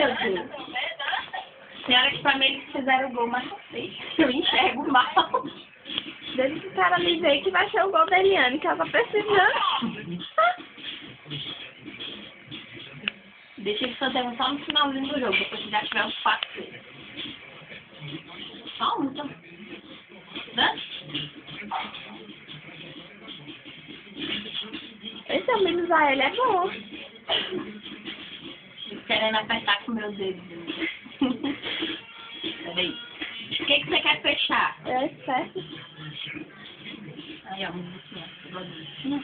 meu Deus. Senhora que pra mim eles fizeram o gol, mas não sei. Eu enxergo mal. Deixa esse cara ali ver que vai ser o gol da Eliane, que ela tá precisando. Deixa eles fazerem só no finalzinho do jogo, depois que já tiver os 4. Só um, então. Né? Esse amigo usar ele é bom. Querendo apertar com o meu dedo. Peraí. O que você quer fechar? É certo. Aí, ó, musiquinha.